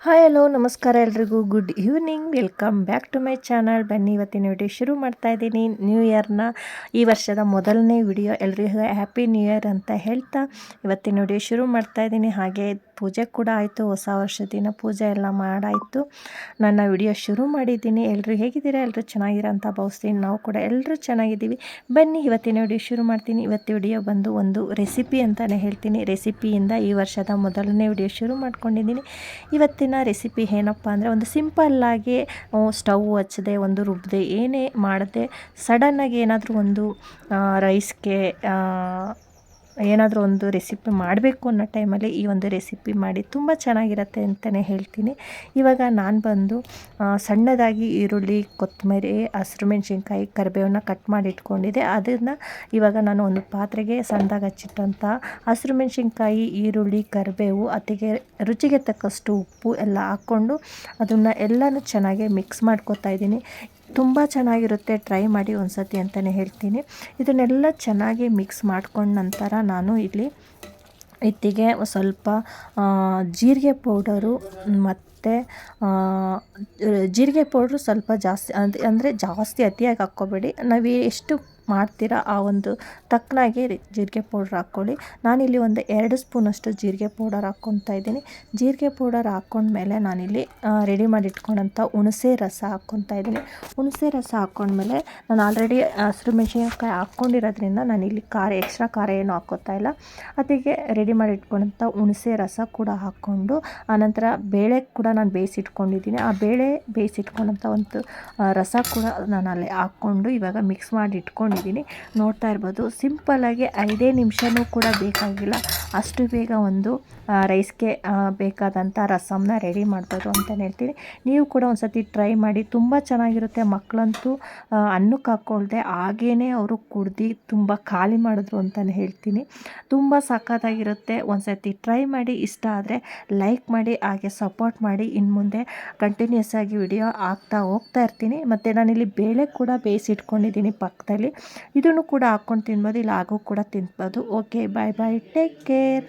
Hi hello ನಮಸ್ಕಾರ ಎಲ್ರಿಗೂ good evening welcome back to my channel. ಬನ್ನಿ ಇವತ್ತಿನ ವಿಡಿಯೋ ಶುರು ಮಾಡ್ತಾ ಇದ್ದೀನಿ. ನ್ಯೂ ಇಯರ್ನ ಈ ವರ್ಷದ ಮೊದಲನೇ ವಿಡಿಯೋ. ಎಲ್ರಿಗೂ ಹ್ಯಾಪಿ ನ್ಯೂ ಇಯರ್ ಅಂತ ಹೇಳ್ತಾ ಇವತ್ತಿನ ವಿಡಿಯೋ ಶುರು ಮಾಡ್ತಾ ಇದ್ದೀನಿ. ಹಾಗೆ ಪೂಜೆ ಕೂಡ ಆಯಿತು, ಹೊಸ ವರ್ಷದ ದಿನ ಪೂಜೆ ಎಲ್ಲ ಮಾಡಾಯಿತು. ನನ್ನ ವಿಡಿಯೋ ಶುರು ಮಾಡಿದ್ದೀನಿ. ಎಲ್ಲರೂ ಹೇಗಿದ್ದೀರಾ? ಎಲ್ಲರೂ ಚೆನ್ನಾಗಿರ ಅಂತ ಭಾವಿಸ್ತೀನಿ. ನಾವು ಕೂಡ ಎಲ್ಲರೂ ಚೆನ್ನಾಗಿದ್ದೀವಿ. ಬನ್ನಿ ಇವತ್ತಿನ ವಿಡಿಯೋ ಶುರು ಮಾಡ್ತೀನಿ. ಇವತ್ತು ವಿಡಿಯೋ ಬಂದು ಒಂದು ರೆಸಿಪಿ ಅಂತಲೇ ಹೇಳ್ತೀನಿ. ರೆಸಿಪಿಯಿಂದ ಈ ವರ್ಷದ ಮೊದಲನೇ ವಿಡಿಯೋ ಶುರು ಮಾಡ್ಕೊಂಡಿದ್ದೀನಿ. ಇವತ್ತಿನ ರೆಸಿಪಿ ಏನಪ್ಪ ಅಂದರೆ, ಒಂದು ಸಿಂಪಲ್ಲಾಗಿ ಸ್ಟವ್ ಹಚ್ಚದೆ, ಒಂದು ರುಬ್ಬದೆ, ಏನೇ ಮಾಡದೆ ಸಡನ್ನಾಗಿ ಏನಾದರೂ ಒಂದು ರೈಸ್ಗೆ ಏನಾದರೂ ಒಂದು ರೆಸಿಪಿ ಮಾಡಬೇಕು ಅನ್ನೋ ಟೈಮಲ್ಲಿ ಈ ಒಂದು ರೆಸಿಪಿ ಮಾಡಿ ತುಂಬ ಚೆನ್ನಾಗಿರುತ್ತೆ ಅಂತಲೇ ಹೇಳ್ತೀನಿ. ಇವಾಗ ನಾನು ಬಂದು ಸಣ್ಣದಾಗಿ ಈರುಳ್ಳಿ, ಕೊತ್ತಂಬರಿ, ಹಸಿರು ಮೆಣಸಿನ್ಕಾಯಿ, ಕರಿಬೇವನ್ನ ಕಟ್ ಮಾಡಿ ಇಟ್ಕೊಂಡಿದ್ದೆ. ಅದನ್ನು ಇವಾಗ ನಾನು ಒಂದು ಪಾತ್ರೆಗೆ ಸಣ್ಣದಾಗಿ ಹಚ್ಚಿಟ್ಟಂಥ ಹಸಿರು ಮೆಣಸಿನ್ಕಾಯಿ, ಈರುಳ್ಳಿ, ಕರಿಬೇವು, ಅದಕ್ಕೆ ರುಚಿಗೆ ತಕ್ಕಷ್ಟು ಉಪ್ಪು ಎಲ್ಲ ಹಾಕ್ಕೊಂಡು ಅದನ್ನು ಎಲ್ಲನೂ ಚೆನ್ನಾಗಿ ಮಿಕ್ಸ್ ಮಾಡ್ಕೊತಾ ಇದ್ದೀನಿ. ತುಂಬ ಚೆನ್ನಾಗಿರುತ್ತೆ, ಟ್ರೈ ಮಾಡಿ ಒಂದು ಸತಿ ಅಂತಲೇ ಹೇಳ್ತೀನಿ. ಇದನ್ನೆಲ್ಲ ಚೆನ್ನಾಗಿ ಮಿಕ್ಸ್ ಮಾಡ್ಕೊಂಡ ನಂತರ ನಾನು ಇಲ್ಲಿ ಇತ್ತಿಗೆ ಸ್ವಲ್ಪ ಜೀರಿಗೆ ಪೌಡರು ಮತ್ತು ಜೀರಿಗೆ ಪೌಡ್ರು ಸ್ವಲ್ಪ ಜಾಸ್ತಿ ಅಂದರೆ ಜಾಸ್ತಿ ಅತಿಯಾಗಿ ಹಾಕ್ಕೋಬೇಡಿ. ನಾವು ಎಷ್ಟು ಮಾಡ್ತೀರಾ ಆ ಒಂದು ತಕ್ಕನಾಗಿ ಜೀರಿಗೆ ಪೌಡ್ರ್ ಹಾಕ್ಕೊಳ್ಳಿ. ನಾನಿಲ್ಲಿ ಒಂದು 2 ಸ್ಪೂನಷ್ಟು ಜೀರಿಗೆ ಪೌಡರ್ ಹಾಕ್ಕೊತಾ ಇದ್ದೀನಿ. ಜೀರಿಗೆ ಪೌಡರ್ ಹಾಕ್ಕೊಂಡ್ಮೇಲೆ ನಾನಿಲ್ಲಿ ರೆಡಿ ಮಾಡಿ ಇಟ್ಕೊಂಡಂಥ ಹುಣಸೆ ರಸ ಹಾಕ್ಕೊತಾ ಇದ್ದೀನಿ. ಹುಣಸೆ ರಸ ಹಾಕ್ಕೊಂಡ್ಮೇಲೆ ನಾನು ಆಲ್ರೆಡಿ ಹಸಿರು ಮೆಣಸಿನ್ಕಾಯಿ ಹಾಕ್ಕೊಂಡಿರೋದ್ರಿಂದ ನಾನಿಲ್ಲಿ ಎಕ್ಸ್ಟ್ರಾ ಖಾರ ಏನು ಹಾಕ್ಕೋತಾ ಇಲ್ಲ. ಅದಕ್ಕೆ ರೆಡಿ ಮಾಡಿ ಇಟ್ಕೊಂಡಂಥ ಹುಣಸೆ ರಸ ಕೂಡ ಹಾಕ್ಕೊಂಡು, ಆನಂತರ ಬೇಳೆ ಕೂಡ ನಾನು ಬೇಯಿಸಿಟ್ಕೊಂಡಿದ್ದೀನಿ. ಆ ಬೇಳೆ ಬೇಯಿಸಿಟ್ಕೊಂಡಂಥ ಒಂದು ರಸ ಕೂಡ ನಾನು ಅಲ್ಲಿ ಹಾಕ್ಕೊಂಡು ಇವಾಗ ಮಿಕ್ಸ್ ಮಾಡಿ ಇಟ್ಕೊಂಡಿದ್ದೀನಿ. ನೋಡ್ತಾ ಇರ್ಬೋದು, ಸಿಂಪಲ್ಲಾಗಿ 5 ನಿಮಿಷವೂ ಕೂಡ ಬೇಕಾಗಿಲ್ಲ, ಅಷ್ಟು ಬೇಗ ಒಂದು ರೈಸ್ಗೆ ಬೇಕಾದಂಥ ರಸಮ್ನ ರೆಡಿ ಮಾಡ್ಬೋದು ಅಂತಲೇ ಹೇಳ್ತೀನಿ. ನೀವು ಕೂಡ ಒಂದು ಸತಿ ಟ್ರೈ ಮಾಡಿ, ತುಂಬ ಚೆನ್ನಾಗಿರುತ್ತೆ. ಮಕ್ಕಳಂತೂ ಅನ್ನಕ್ಕೆ ಹಾಕ್ಕೊಳ್ದೆ ಹಾಗೇ ಅವರು ಕುಡ್ದು ತುಂಬ ಖಾಲಿ ಮಾಡಿದ್ರು ಅಂತಲೇ ಹೇಳ್ತೀನಿ. ತುಂಬ ಸಖತ್ತಾಗಿರುತ್ತೆ. ಒಂದು ಸತಿ ಟ್ರೈ ಮಾಡಿ, ಇಷ್ಟ ಆದರೆ ಲೈಕ್ ಮಾಡಿ, ಹಾಗೆ ಸಪೋರ್ಟ್ ಮಾಡಿ. ಇನ್ನು ಮುಂದೆ ಕಂಟಿನ್ಯೂಸ್ ಆಗಿ ವಿಡಿಯೋ ಹಾಕ್ತಾ ಹೋಗ್ತಾ ಇರ್ತೀನಿ. ಮತ್ತು ನಾನಿಲ್ಲಿ ಬೇಳೆ ಕೂಡ ಬೇಯಿಸಿಟ್ಕೊಂಡಿದ್ದೀನಿ ಪಕ್ಕದಲ್ಲಿ, ಇದನ್ನು ಕೂಡ ಹಾಕ್ಕೊಂಡು ತಿನ್ಬೋದು, ಇಲ್ಲ ಹಾಗೂ ಕೂಡ ತಿನ್ಬೋದು. ಓಕೆ, ಬಾಯ್ ಬಾಯ್, ಟೇಕ್ ಕೇರ್.